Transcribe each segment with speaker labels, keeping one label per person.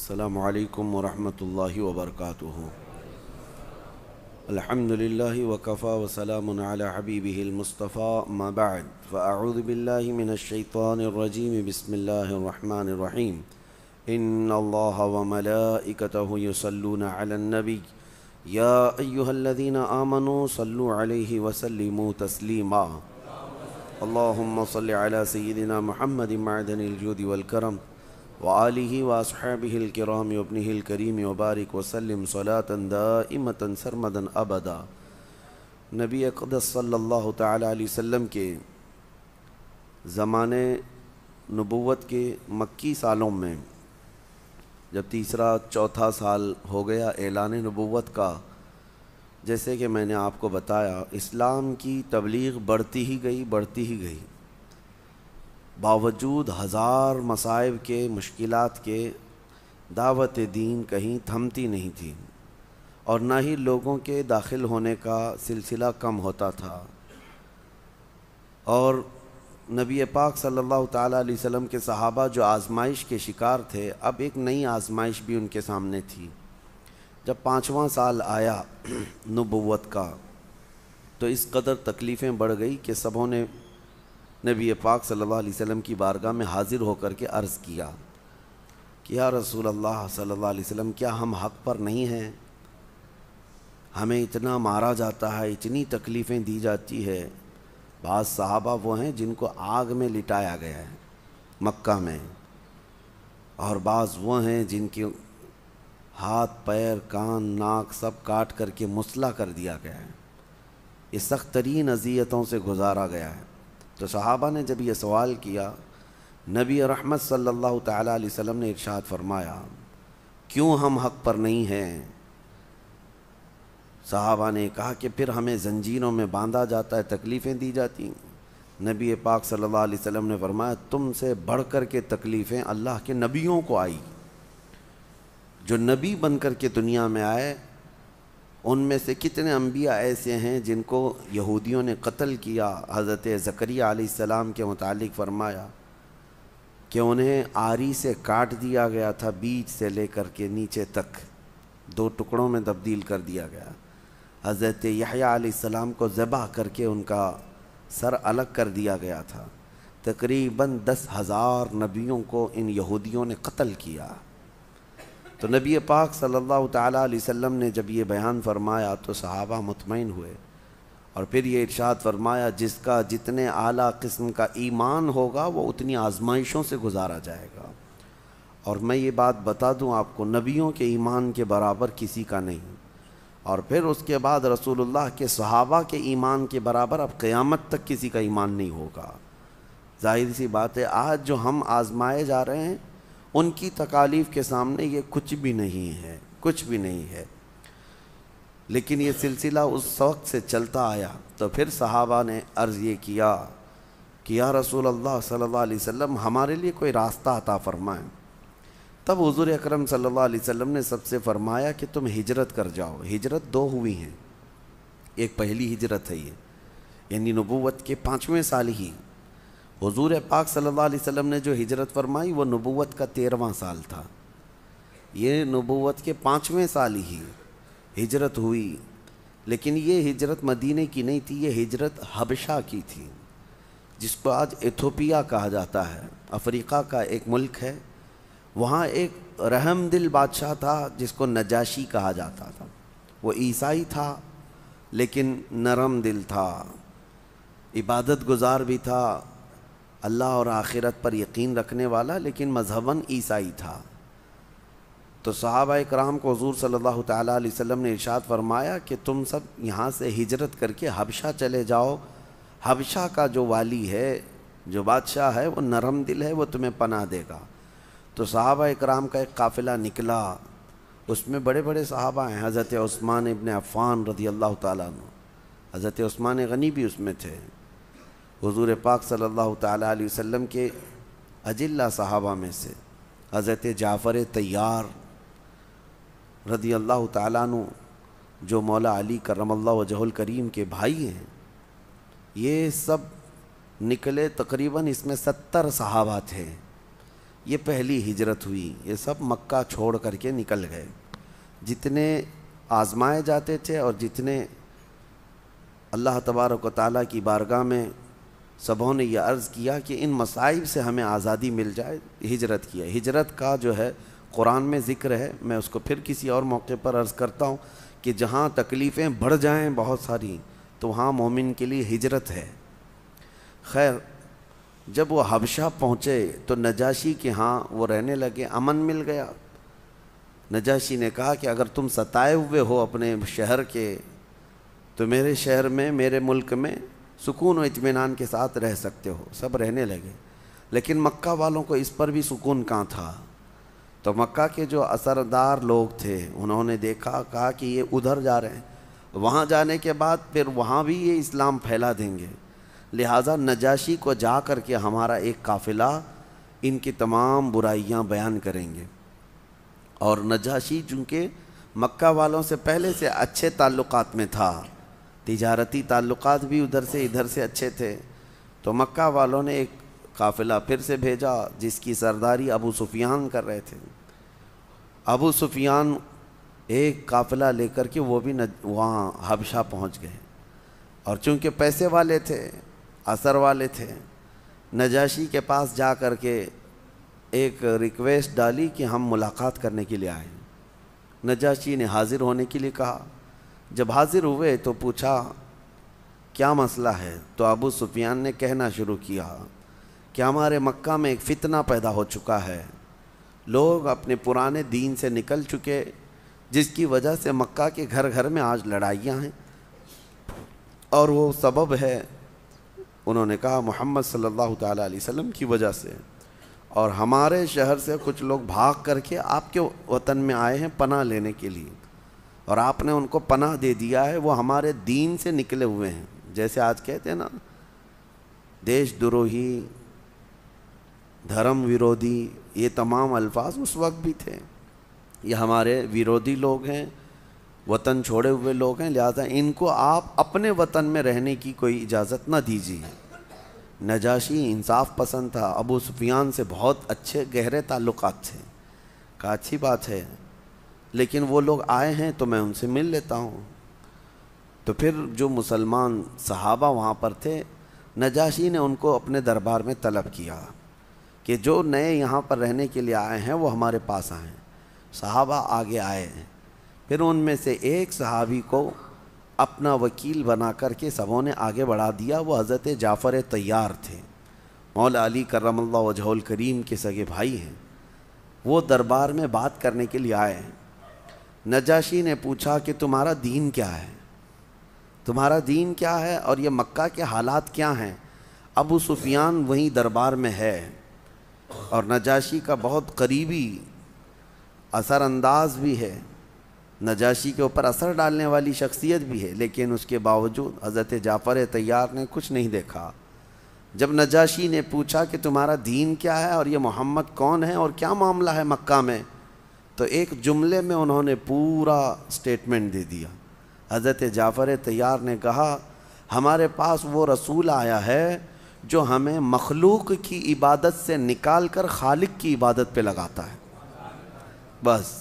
Speaker 1: السلام علیکم ورحمۃ اللہ وبرکاتہ۔ الحمد للہ وکفا وسلام علی حبیبہ المصطفیٰ، اما بعد فاعوذ باللہ من الشیطان الرجیم، بسم اللہ الرحمن الرحیم۔ ان اللہ وملائکتہ یصلون علی النبی یا ایہا الذین آمنوا صلوا علیہ وسلموا تسلیما۔ اللہم صل علی سیدنا محمد معدن الجود والکرم وآلہ واصحابہ الکرام وابنہ الکریم وبارک وسلم صلاة دائمة سرمدا ابدا۔ نبی اقدس صلی اللہ تعالی علیہ وسلم کے زمانے نبوت کے مکی سالوں میں جب تیسرا چوتھا سال ہو گیا اعلان نبوت کا، جیسے کہ میں نے آپ کو بتایا، اسلام کی تبلیغ بڑھتی ہی گئی، باوجود ہزار مصائب کے، مشکلات کے، دعوت دین کہیں تھمتی نہیں تھی، اور نہ ہی لوگوں کے داخل ہونے کا سلسلہ کم ہوتا تھا۔ اور نبی پاک صلی اللہ تعالیٰ علیہ وسلم کے صحابہ جو آزمائش کے شکار تھے، اب ایک نئی آزمائش بھی ان کے سامنے تھی۔ جب 5واں سال آیا نبوت کا تو اس قدر تکلیفیں بڑھ گئی کہ سبوں نے نبی پاک صلی اللہ علیہ وسلم کی بارگاہ میں حاضر ہو کر کے عرض کیا کہ یا رسول اللہ صلی اللہ علیہ وسلم، کیا ہم حق پر نہیں ہیں؟ ہمیں اتنا مارا جاتا ہے، اتنی تکلیفیں دی جاتی ہے۔ بعض صحابہ وہ ہیں جن کو آگ میں لٹایا گیا ہے مکہ میں، اور بعض وہ ہیں جن کے ہاتھ، پیر، کان، ناک سب کاٹ کر کے مسلح کر دیا گیا ہے۔ یہ سخت ترین اذیتوں سے گزارا گیا ہے۔ تو صحابہ نے جب یہ سوال کیا، نبی رحمت صلی اللہ تعالیٰ علیہ وسلم نے ارشاد فرمایا، کیوں ہم حق پر نہیں ہیں؟ صحابہ نے کہا کہ پھر ہمیں زنجیروں میں باندھا جاتا ہے، تکلیفیں دی جاتی ہیں۔ نبی پاک صلی اللہ علیہ وسلم نے فرمایا، تم سے بڑھ کر کے تکلیفیں اللہ کے نبیوں کو آئی۔ جو نبی بن کر کے دنیا میں آئے، ان میں سے کتنے انبیاء ایسے ہیں جن کو یہودیوں نے قتل کیا۔ حضرت زکریہ علیہ السلام کے متعلق فرمایا کہ انہیں آری سے کاٹ دیا گیا تھا، بیچ سے لے کر کے نیچے تک 2 ٹکڑوں میں تبدیل کر دیا گیا۔ حضرت یحییٰ علیہ السلام کو ذبح کر کے ان کا سر الگ کر دیا گیا تھا۔ تقریباً 10,000 نبیوں کو ان یہودیوں نے قتل کیا۔ تو نبی پاک صلی اللہ تعالیٰ علیہ وسلم نے جب یہ بیان فرمایا تو صحابہ مطمئن ہوئے، اور پھر یہ ارشاد فرمایا، جس کا جتنے اعلیٰ قسم کا ایمان ہوگا وہ اتنی آزمائشوں سے گزارا جائے گا۔ اور میں یہ بات بتا دوں آپ کو، نبیوں کے ایمان کے برابر کسی کا نہیں، اور پھر اس کے بعد رسول اللہ کے صحابہ کے ایمان کے برابر اب قیامت تک کسی کا ایمان نہیں ہوگا۔ ظاہر سی بات ہے، آج جو ہم آزمائے جا رہے ہیں ان کی تکالیف کے سامنے یہ کچھ بھی نہیں ہے۔ لیکن یہ سلسلہ اس وقت سے چلتا آیا، تو پھر صحابہ نے عرض یہ کیا کہ یا رسول اللہ صلی اللہ علیہ وسلم، ہمارے لیے کوئی راستہ عطا فرمائیں۔ تب حضور اکرم صلی اللہ علیہ وسلم نے سب سے فرمایا کہ تم ہجرت کر جاؤ۔ ہجرت 2 ہوئی ہیں، ایک پہلی ہجرت ہے، یہ یعنی نبوت کے 5ویں سال ہی حضور پاک صلی اللہ علیہ وسلم نے جو ہجرت فرمائی وہ نبوت کا 13واں سال تھا۔ یہ نبوت کے 5ویں سال ہی ہجرت ہوئی، لیکن یہ ہجرت مدینے کی نہیں تھی، یہ ہجرت حبشہ کی تھی، جس کو آج ایتھوپیا کہا جاتا ہے۔ افریقہ کا ایک ملک ہے، وہاں ایک رحم دل بادشاہ تھا جس کو نجاشی کہا جاتا تھا۔ وہ عیسائی تھا لیکن نرم دل تھا، عبادت گزار بھی تھا، اللہ اور آخرت پر یقین رکھنے والا، لیکن مذہباً عیسائی تھا۔ تو صحابہ کرام کو حضور صلی اللہ تعالیٰ علیہ وسلم نے ارشاد فرمایا کہ تم سب یہاں سے ہجرت کر کے حبشہ چلے جاؤ، حبشہ کا جو والی ہے، جو بادشاہ ہے، وہ نرم دل ہے، وہ تمہیں پناہ دے گا۔ تو صحابہ کرام کا ایک قافلہ نکلا، اس میں بڑے بڑے صحابہ ہیں، حضرت عثمان ابن عفان رضی اللہ تعالیٰ عنہ، حضرت عثمان غنی بھی اس میں تھے، حضور پاک صلی اللہ تعالیٰ علیہ وسلم کے اجلہ صحابہ میں سے حضرت جعفر طیار رضی اللہ تعالیٰ عنہ، جو مولا علی کرم اللہ وجہہ الکریم کے بھائی ہیں، یہ سب نکلے۔ تقریباً اس میں 70 صحابہ تھے، یہ پہلی ہجرت ہوئی، یہ سب مکہ چھوڑ کر کے نکل گئے۔ جتنے آزمائے جاتے تھے اور جتنے اللہ تبارک و تعالیٰ کی بارگاہ میں سبوں نے یہ عرض کیا کہ ان مصائب سے ہمیں آزادی مل جائے، ہجرت کیا۔ ہجرت کا جو ہے قرآن میں ذکر ہے، میں اس کو پھر کسی اور موقع پر عرض کرتا ہوں کہ جہاں تکلیفیں بڑھ جائیں بہت ساری تو وہاں مومن کے لیے ہجرت ہے۔ خیر، جب وہ حبشہ پہنچے تو نجاشی کے ہاں وہ رہنے لگے، امن مل گیا۔ نجاشی نے کہا کہ اگر تم ستائے ہوئے ہو اپنے شہر کے تو میرے شہر میں، میرے ملک میں سکون و اطمینان کے ساتھ رہ سکتے ہو۔ سب رہنے لگے، لیکن مکہ والوں کو اس پر بھی سکون کہاں تھا۔ تو مکہ کے جو اثردار لوگ تھے انہوں نے دیکھا، کہا کہ یہ ادھر جا رہے ہیں، وہاں جانے کے بعد پھر وہاں بھی یہ اسلام پھیلا دیں گے، لہٰذا نجاشی کو جا کر کے ہمارا ایک قافلہ ان کی تمام برائیاں بیان کریں گے۔ اور نجاشی چونکہ مکہ والوں سے پہلے سے اچھے تعلقات میں تھا، تجارتی تعلقات بھی ادھر سے اچھے تھے، تو مکہ والوں نے ایک قافلہ پھر سے بھیجا جس کی سرداری ابو سفیان کر رہے تھے۔ ابو سفیان ایک قافلہ لے کر کے وہ بھی وہاں حبشہ پہنچ گئے، اور چونکہ پیسے والے تھے، اثر والے تھے، نجاشی کے پاس جا کر کے ایک ریکویسٹ ڈالی کہ ہم ملاقات کرنے کے لیے آئیں۔ نجاشی نے حاضر ہونے کے لیے کہا۔ جب حاضر ہوئے تو پوچھا کیا مسئلہ ہے، تو ابو سفیان نے کہنا شروع کیا کہ ہمارے مکہ میں ایک فتنہ پیدا ہو چکا ہے، لوگ اپنے پرانے دین سے نکل چکے، جس کی وجہ سے مکہ کے گھر گھر میں آج لڑائیاں ہیں، اور وہ سبب ہے، انہوں نے کہا، محمد صلی اللہ تعالیٰ علیہ وسلم کی وجہ سے، اور ہمارے شہر سے کچھ لوگ بھاگ کر کے آپ کے وطن میں آئے ہیں پناہ لینے کے لیے، اور آپ نے ان کو پناہ دے دیا ہے، وہ ہمارے دین سے نکلے ہوئے ہیں۔ جیسے آج کہتے ہیں نا، دیش دروہی، دھرم ویرودھی، یہ تمام الفاظ اس وقت بھی تھے۔ یہ ہمارے ویرودھی لوگ ہیں، وطن چھوڑے ہوئے لوگ ہیں، لہذا ان کو آپ اپنے وطن میں رہنے کی کوئی اجازت نہ دیجیے۔ نجاشی انصاف پسند تھا، ابو سفیان سے بہت اچھے گہرے تعلقات تھے، کہا اچھی بات ہے، لیکن وہ لوگ آئے ہیں تو میں ان سے مل لیتا ہوں۔ تو پھر جو مسلمان صحابہ وہاں پر تھے، نجاشی نے ان کو اپنے دربار میں طلب کیا کہ جو نئے یہاں پر رہنے کے لیے آئے ہیں وہ ہمارے پاس آئیں۔ صحابہ آگے آئے ہیں، پھر ان میں سے ایک صحابی کو اپنا وکیل بنا کر کے سبوں نے آگے بڑھا دیا، وہ حضرت جعفر طیار تھے، مولا علی کرم اللہ وجہہ الکریم کے سگے بھائی ہیں۔ وہ دربار میں بات کرنے کے لیے آئے ہیں۔ نجاشی نے پوچھا کہ تمہارا دین کیا ہے، تمہارا دین کیا ہے، اور یہ مکہ کے حالات کیا ہیں۔ ابو سفیان وہیں دربار میں ہے، اور نجاشی کا بہت قریبی اثر انداز بھی ہے، نجاشی کے اوپر اثر ڈالنے والی شخصیت بھی ہے، لیکن اس کے باوجود حضرت جعفر طیار نے کچھ نہیں دیکھا۔ جب نجاشی نے پوچھا کہ تمہارا دین کیا ہے اور یہ محمد کون ہے اور کیا معاملہ ہے مکہ میں، تو ایک جملے میں انہوں نے پورا سٹیٹمنٹ دے دیا۔ حضرت جعفر طیار نے کہا، ہمارے پاس وہ رسول آیا ہے جو ہمیں مخلوق کی عبادت سے نکال کر خالق کی عبادت پہ لگاتا ہے۔ بس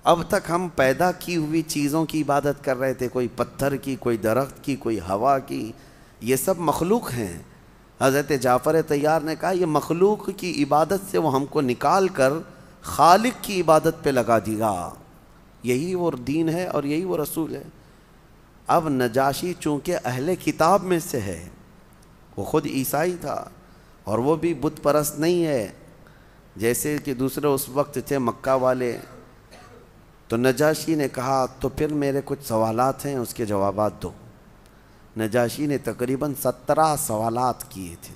Speaker 1: اب تک ہم پیدا کی ہوئی چیزوں کی عبادت کر رہے تھے، کوئی پتھر کی، کوئی درخت کی، کوئی ہوا کی، یہ سب مخلوق ہیں۔ حضرت جعفر طیار نے کہا یہ مخلوق کی عبادت سے وہ ہم کو نکال کر خالق کی عبادت پہ لگا دیا، یہی وہ دین ہے اور یہی وہ رسول ہے۔ اب نجاشی چونکہ اہل کتاب میں سے ہے، وہ خود عیسائی تھا، اور وہ بھی بت پرست نہیں ہے جیسے کہ دوسرے اس وقت تھے مکہ والے۔ تو نجاشی نے کہا تو پھر میرے کچھ سوالات ہیں، اس کے جوابات دو۔ نجاشی نے تقریباً 17 سوالات کیے تھے،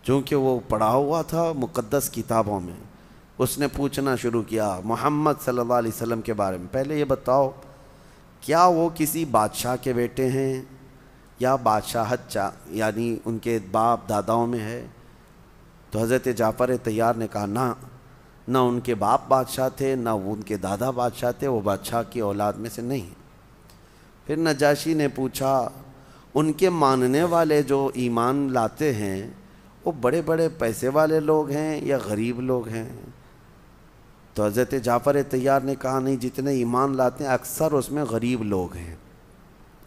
Speaker 1: چونکہ وہ پڑھا ہوا تھا مقدس کتابوں میں۔ اس نے پوچھنا شروع کیا محمد صلی اللہ علیہ وسلم کے بارے میں، پہلے یہ بتاؤ کیا وہ کسی بادشاہ کے بیٹے ہیں یا بادشاہت یعنی ان کے باپ داداؤں میں ہے؟ تو حضرت جعفر طیار نے کہا نہ ان کے باپ بادشاہ تھے، نہ ان کے دادا بادشاہ تھے، وہ بادشاہ کی اولاد میں سے نہیں۔ پھر نجاشی نے پوچھا ان کے ماننے والے جو ایمان لاتے ہیں وہ بڑے بڑے پیسے والے لوگ ہیں یا غریب لوگ ہیں؟ تو حضرت جعفر طیار نے کہا نہیں، جتنے ایمان لاتے ہیں اکثر اس میں غریب لوگ ہیں،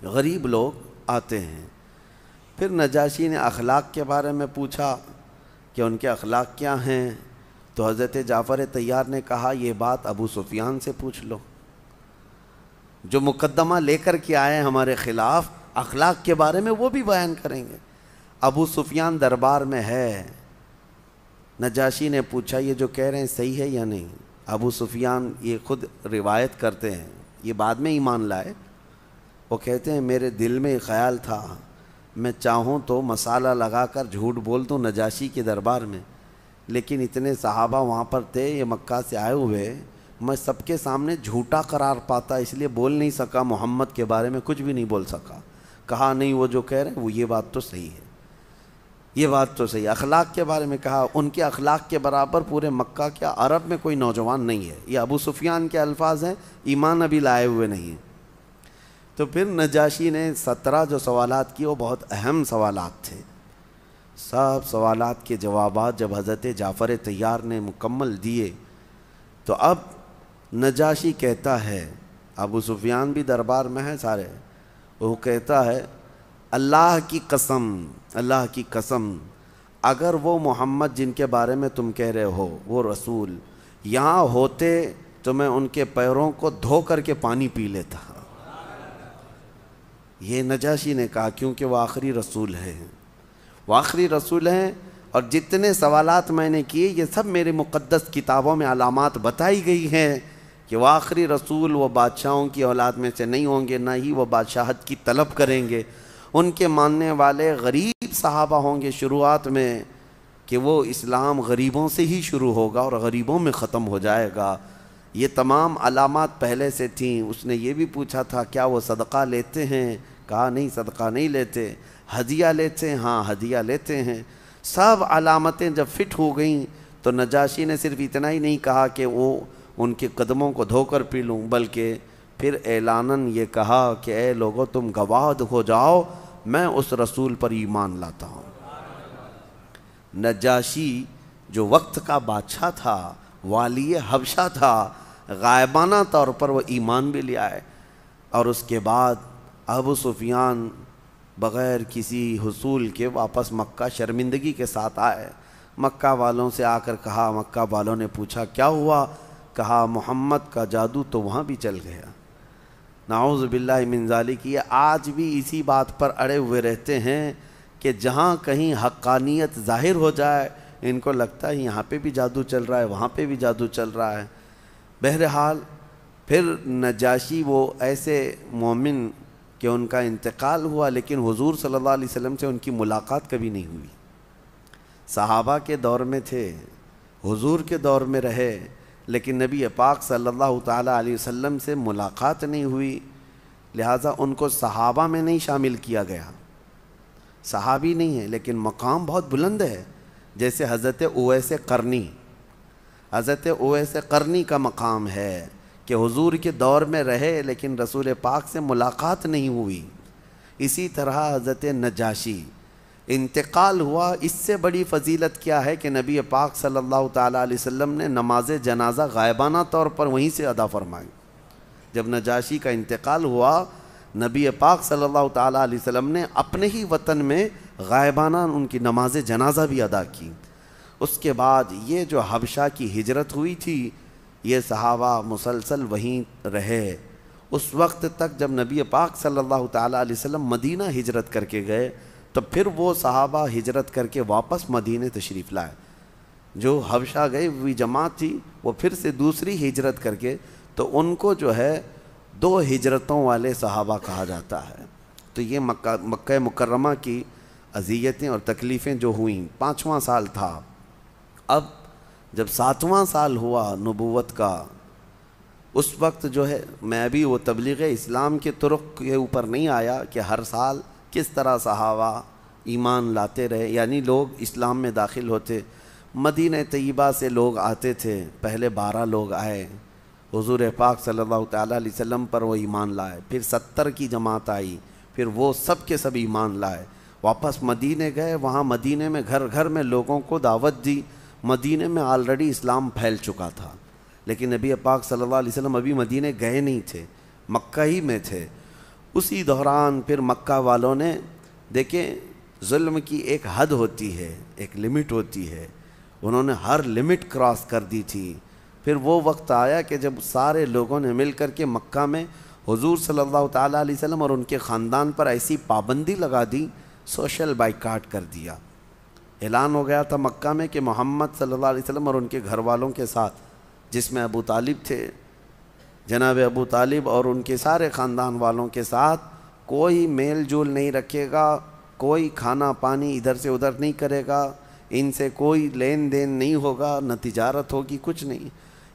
Speaker 1: غریب لوگ آتے ہیں۔ پھر نجاشی نے اخلاق کے بارے میں پوچھا کہ ان کے اخلاق کیا ہیں، تو حضرت جعفر طیار نے کہا یہ بات ابو سفیان سے پوچھ لو، جو مقدمہ لے کر کے آئے ہمارے خلاف، اخلاق کے بارے میں وہ بھی بیان کریں گے۔ ابو سفیان دربار میں ہے، نجاشی نے پوچھا یہ جو کہہ رہے ہیں صحیح ہے یا نہیں؟ ابو سفیان یہ خود روایت کرتے ہیں، یہ بعد میں ایمان لائے، وہ کہتے ہیں میرے دل میں خیال تھا میں چاہوں تو مسالہ لگا کر جھوٹ بول دوں نجاشی کے دربار میں، لیکن اتنے صحابہ وہاں پر تھے، یہ مکہ سے آئے ہوئے، میں سب کے سامنے جھوٹا قرار پاتا، اس لیے بول نہیں سکا، محمد کے بارے میں کچھ بھی نہیں بول سکا۔ کہا نہیں وہ جو کہہ رہے ہیں وہ یہ بات تو صحیح ہے، یہ بات تو صحیح ہے۔ اخلاق کے بارے میں کہا ان کے اخلاق کے برابر پورے مکہ کیا عرب میں کوئی نوجوان نہیں ہے، یہ ابو سفیان کے الفاظ ہیں، ایمان ابھی لائے ہوئے نہیں ہیں۔ تو پھر نجاشی نے 17 جو سوالات کیے وہ بہت اہم سوالات تھے، سب سوالات کے جوابات جب حضرت جعفر طیار نے مکمل دیے تو اب نجاشی کہتا ہے، ابو سفیان بھی دربار میں ہے سارے، وہ کہتا ہے اللہ کی قسم، اللہ کی قسم، اگر وہ محمد جن کے بارے میں تم کہہ رہے ہو وہ رسول یہاں ہوتے تو میں ان کے پیروں کو دھو کر کے پانی پی لیتا۔ یہ نجاشی نے کہا کیونکہ وہ آخری رسول ہے، وہ آخری رسول ہیں، اور جتنے سوالات میں نے کیے یہ سب میرے مقدس کتابوں میں علامات بتائی گئی ہیں کہ وہ آخری رسول، وہ بادشاہوں کی اولاد میں سے نہیں ہوں گے، نہ ہی وہ بادشاہت کی طلب کریں گے، ان کے ماننے والے غریب صحابہ ہوں گے شروعات میں، کہ وہ اسلام غریبوں سے ہی شروع ہوگا اور غریبوں میں ختم ہو جائے گا۔ یہ تمام علامات پہلے سے تھیں۔ اس نے یہ بھی پوچھا تھا کیا وہ صدقہ لیتے ہیں؟ کہا نہیں صدقہ نہیں لیتے۔ ہدیہ لیتے ہیں؟ ہاں ہدیہ لیتے ہیں۔ سب علامتیں جب فٹ ہو گئیں تو نجاشی نے صرف اتنا ہی نہیں کہا کہ وہ ان کے قدموں کو دھو کر پی لوں، بلکہ پھر اعلاناً یہ کہا کہ اے لوگو تم گواہ ہو جاؤ میں اس رسول پر ایمان لاتا ہوں۔ نجاشی جو وقت کا بادشاہ تھا، والی حبشہ تھا، غائبانہ طور پر وہ ایمان بھی لے آئے، اور اس کے بعد ابو سفیان بغیر کسی حصول کے واپس مکہ شرمندگی کے ساتھ آئے۔ مکہ والوں سے آ کر کہا، مکہ والوں نے پوچھا کیا ہوا؟ کہا محمد کا جادو تو وہاں بھی چل گیا۔ نعوذ باللہ من ذالک، یہ آج بھی اسی بات پر اڑے ہوئے رہتے ہیں کہ جہاں کہیں حقانیت ظاہر ہو جائے ان کو لگتا ہے یہاں پہ بھی جادو چل رہا ہے، وہاں پہ بھی جادو چل رہا ہے۔ بہرحال پھر نجاشی وہ ایسے مومن کہ ان کا انتقال ہوا، لیکن حضور صلی اللہ علیہ وسلم سے ان کی ملاقات کبھی نہیں ہوئی۔ صحابہ کے دور میں تھے، حضور کے دور میں رہے، لیکن نبی پاک صلی اللہ تعالیٰ علیہ وسلم سے ملاقات نہیں ہوئی، لہٰذا ان کو صحابہ میں نہیں شامل کیا گیا۔ صحابی نہیں ہے لیکن مقام بہت بلند ہے، جیسے حضرت اویس قرنی، حضرت اویس قرنی کا مقام ہے کہ حضور کے دور میں رہے لیکن رسول پاک سے ملاقات نہیں ہوئی۔ اسی طرح حضرت نجاشی انتقال ہوا، اس سے بڑی فضیلت کیا ہے کہ نبی پاک صلی اللہ تعالیٰ علیہ وسلم نے نماز جنازہ غائبانہ طور پر وہیں سے ادا فرمائی۔ جب نجاشی کا انتقال ہوا، نبی پاک صلی اللہ تعالیٰ علیہ وسلم نے اپنے ہی وطن میں غائبانہ ان کی نماز جنازہ بھی ادا کی۔ اس کے بعد یہ جو حبشہ کی ہجرت ہوئی تھی، یہ صحابہ مسلسل وہیں رہے۔ اس وقت تک جب نبی پاک صلی اللہ تعالیٰ علیہ وسلم مدینہ ہجرت کر کے گئے تو پھر وہ صحابہ ہجرت کر کے واپس مدینہ تشریف لائے۔ جو حبشہ گئی ہوئی جماعت تھی وہ پھر سے دوسری ہجرت کر کے، تو ان کو جو ہے 2 ہجرتوں والے صحابہ کہا جاتا ہے۔ تو یہ مکہ مکرمہ کی اذیتیں اور تکلیفیں جو ہوئیں، 5واں سال تھا۔ اب جب 7واں سال ہوا نبوت کا، اس وقت جو ہے میں ابھی وہ تبلیغ اسلام کے طرق کے اوپر نہیں آیا کہ ہر سال کس طرح صحابہ ایمان لاتے رہے، یعنی لوگ اسلام میں داخل ہوتے۔ مدینہ طیبہ سے لوگ آتے تھے، پہلے 12 لوگ آئے، حضور پاک صلی اللہ تعالیٰ علیہ وسلم پر وہ ایمان لائے، پھر 70 کی جماعت آئی، پھر وہ سب کے سب ایمان لائے۔ واپس مدینے گئے، وہاں مدینے میں گھر گھر میں لوگوں کو دعوت دی۔ مدینے میں آلریڈی اسلام پھیل چکا تھا، لیکن نبی پاک صلی اللہ علیہ وسلم ابھی مدینے گئے نہیں تھے، مکہ ہی میں تھے۔ اسی دوران پھر مکہ والوں نے، دیکھیں ظلم کی ایک حد ہوتی ہے، ایک لمٹ ہوتی ہے، انہوں نے ہر لمٹ کراس کر دی تھی۔ پھر وہ وقت آیا کہ جب سارے لوگوں نے مل کر کے مکہ میں حضور صلی اللہ تعالیٰ علیہ وسلم اور ان کے خاندان پر ایسی پابندی لگا دی، سوشل بائیکاٹ کر دیا۔ اعلان ہو گیا تھا مکہ میں کہ محمد صلی اللہ علیہ وسلم اور ان کے گھر والوں کے ساتھ، جس میں ابو طالب تھے، جناب ابو طالب اور ان کے سارے خاندان والوں کے ساتھ کوئی میل جول نہیں رکھے گا، کوئی کھانا پانی ادھر سے ادھر نہیں کرے گا، ان سے کوئی لین دین نہیں ہوگا، نہ تجارت ہوگی، کچھ نہیں۔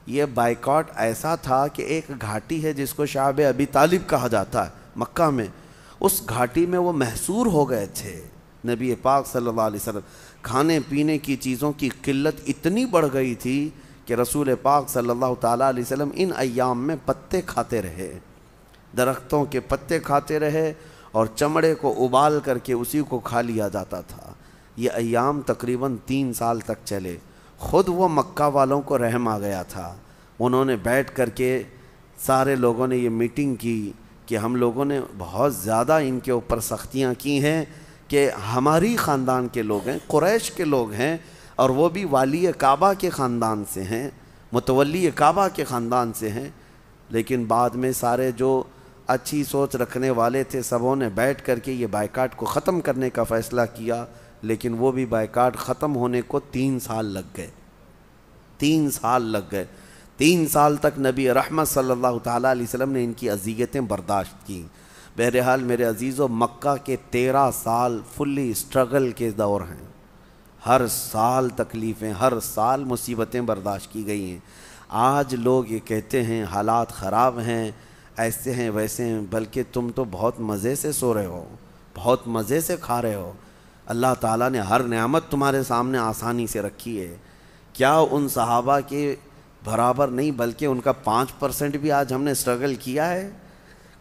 Speaker 1: یہ بائیکاٹ ایسا تھا کہ ایک گھاٹی ہے جس کو شعب ابی طالب کہا جاتا ہے مکہ میں، اس گھاٹی میں وہ محصور ہو گئے تھے نبی پاک صلی اللہ علیہ وسلم۔ کھانے پینے کی چیزوں کی قلت اتنی بڑھ گئی تھی کہ رسول پاک صلی اللہ تعالیٰ علیہ وسلم ان ایام میں پتے کھاتے رہے، درختوں کے پتے کھاتے رہے، اور چمڑے کو ابال کر کے اسی کو کھا لیا جاتا تھا۔ یہ ایام تقریباً 3 سال تک چلے۔ خود وہ مکہ والوں کو رحم آ گیا تھا، انہوں نے بیٹھ کر کے سارے لوگوں نے یہ میٹنگ کی کہ ہم لوگوں نے بہت زیادہ ان کے اوپر سختیاں کی ہیں کہ ہماری خاندان کے لوگ ہیں، قریش کے لوگ ہیں، اور وہ بھی والی کعبہ کے خاندان سے ہیں، متولی کعبہ کے خاندان سے ہیں۔ لیکن بعد میں سارے جو اچھی سوچ رکھنے والے تھے سبوں نے بیٹھ کر کے یہ بائیکاٹ کو ختم کرنے کا فیصلہ کیا، لیکن وہ بھی بائیکاٹ ختم ہونے کو 3 سال لگ گئے۔ 3 سال لگ گئے۔ 3 سال تک نبی رحمت صلی اللہ تعالیٰ علیہ وسلم نے ان کی اذیتیں برداشت کیں۔ بہرحال میرے عزیزو، مکہ کے 13 سال فلی اسٹرگل کے دور ہیں، ہر سال تکلیفیں، ہر سال مصیبتیں برداشت کی گئی ہیں۔ آج لوگ یہ کہتے ہیں حالات خراب ہیں، ایسے ہیں ویسے ہیں، بلکہ تم تو بہت مزے سے سو رہے ہو، بہت مزے سے کھا رہے ہو، اللہ تعالیٰ نے ہر نعمت تمہارے سامنے آسانی سے رکھی ہے۔ کیا ان صحابہ کے برابر نہیں، بلکہ ان کا 5% بھی آج ہم نے اسٹرگل کیا ہے؟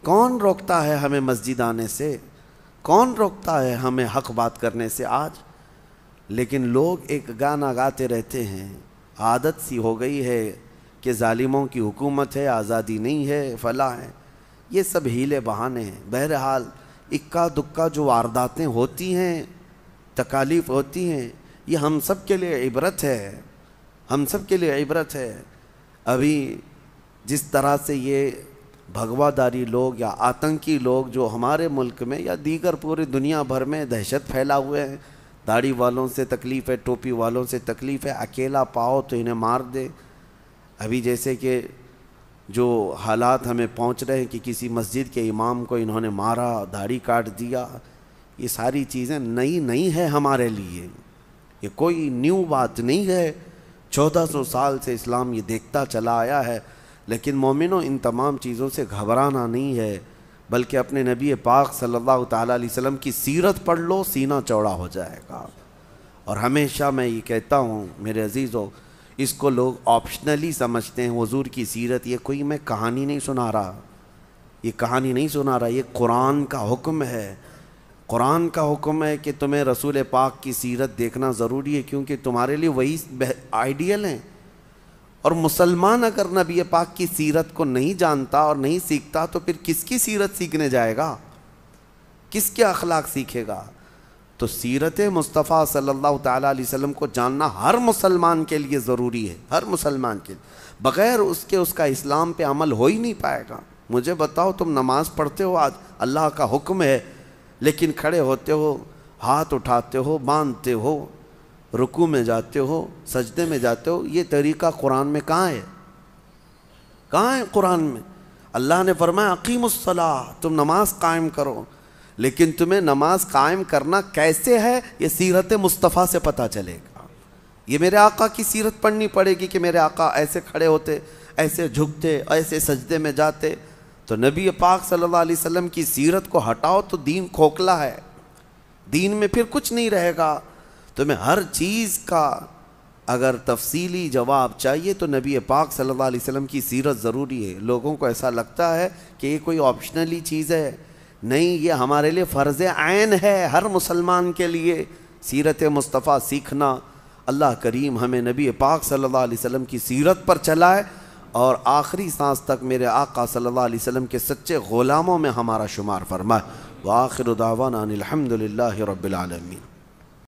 Speaker 1: کون روکتا ہے ہمیں مسجد آنے سے؟ کون روکتا ہے ہمیں حق بات کرنے سے آج؟ لیکن لوگ ایک گانا گاتے رہتے ہیں، عادت سی ہو گئی ہے کہ ظالموں کی حکومت ہے، آزادی نہیں ہے، فلاں ہے، یہ سب ہیلے بہانے ہیں۔ بہرحال اکا دکا جو وارداتیں ہوتی ہیں، تکالیف ہوتی ہیں، یہ ہم سب کے لیے عبرت ہے، ہم سب کے لیے عبرت ہے۔ ابھی جس طرح سے یہ بھگوا داری لوگ یا آتنکی لوگ جو ہمارے ملک میں یا دیگر پوری دنیا بھر میں دہشت پھیلا ہوئے ہیں، داڑھی والوں سے تکلیف ہے، ٹوپی والوں سے تکلیف ہے، اکیلا پاؤ تو انہیں مار دے۔ ابھی جیسے کہ جو حالات ہمیں پہنچ رہے ہیں کہ کسی مسجد کے امام کو انہوں نے مارا، داڑھی کاٹ دیا، یہ ساری چیزیں نئی نہیں ہے ہمارے لیے، یہ کوئی نیو بات نہیں ہے۔ 1400 سال سے اسلام یہ دیکھتا چلا آیا ہے۔ لیکن مومنوں، ان تمام چیزوں سے گھبرانا نہیں ہے، بلکہ اپنے نبی پاک صلی اللہ تعالیٰ علیہ وسلم کی سیرت پڑھ لو، سینہ چوڑا ہو جائے گا۔ اور ہمیشہ میں یہ کہتا ہوں میرے عزیزو، اس کو لوگ آپشنلی سمجھتے ہیں، حضور کی سیرت، یہ کوئی میں کہانی نہیں سنا رہا، یہ کہانی نہیں سنا رہا، یہ قرآن کا حکم ہے۔ قرآن کا حکم ہے کہ تمہیں رسول پاک کی سیرت دیکھنا ضروری ہے، کیونکہ تمہارے لیے وہی آئیڈیل ہیں۔ اور مسلمان اگر نبی پاک کی سیرت کو نہیں جانتا اور نہیں سیکھتا تو پھر کس کی سیرت سیکھنے جائے گا؟ کس کے اخلاق سیکھے گا؟ تو سیرت مصطفیٰ صلی اللہ تعالیٰ علیہ وسلم کو جاننا ہر مسلمان کے لیے ضروری ہے، ہر مسلمان کے لیے۔ بغیر اس کے اس کا اسلام پہ عمل ہو ہی نہیں پائے گا۔ مجھے بتاؤ، تم نماز پڑھتے ہو، آج اللہ کا حکم ہے، لیکن کھڑے ہوتے ہو، ہاتھ اٹھاتے ہو، باندھتے ہو، رکوع میں جاتے ہو، سجدے میں جاتے ہو، یہ طریقہ قرآن میں کہاں ہے؟ کہاں ہے قرآن میں؟ اللہ نے فرمایا اقیم الصلاۃ، تم نماز قائم کرو، لیکن تمہیں نماز قائم کرنا کیسے ہے یہ سیرت مصطفیٰ سے پتہ چلے گا۔ یہ میرے آقا کی سیرت پڑھنی پڑے گی کہ میرے آقا ایسے کھڑے ہوتے، ایسے جھکتے، ایسے سجدے میں جاتے۔ تو نبی پاک صلی اللہ علیہ وسلم کی سیرت کو ہٹاؤ تو دین کھوکھلا ہے، دین میں پھر کچھ نہیں رہے گا۔ تمہیں ہر چیز کا اگر تفصیلی جواب چاہیے تو نبی پاک صلی اللہ علیہ وسلم کی سیرت ضروری ہے۔ لوگوں کو ایسا لگتا ہے کہ یہ کوئی آپشنلی چیز ہے، نہیں، یہ ہمارے لیے فرض عین ہے، ہر مسلمان کے لیے سیرت مصطفیٰ سیکھنا۔ اللہ کریم ہمیں نبی پاک صلی اللہ علیہ وسلم کی سیرت پر چلائے اور آخری سانس تک میرے آقا صلی اللہ علیہ وسلم کے سچے غلاموں میں ہمارا شمار فرمائے۔ وآخر دعوانا ان الحمد للہ رب العالمین۔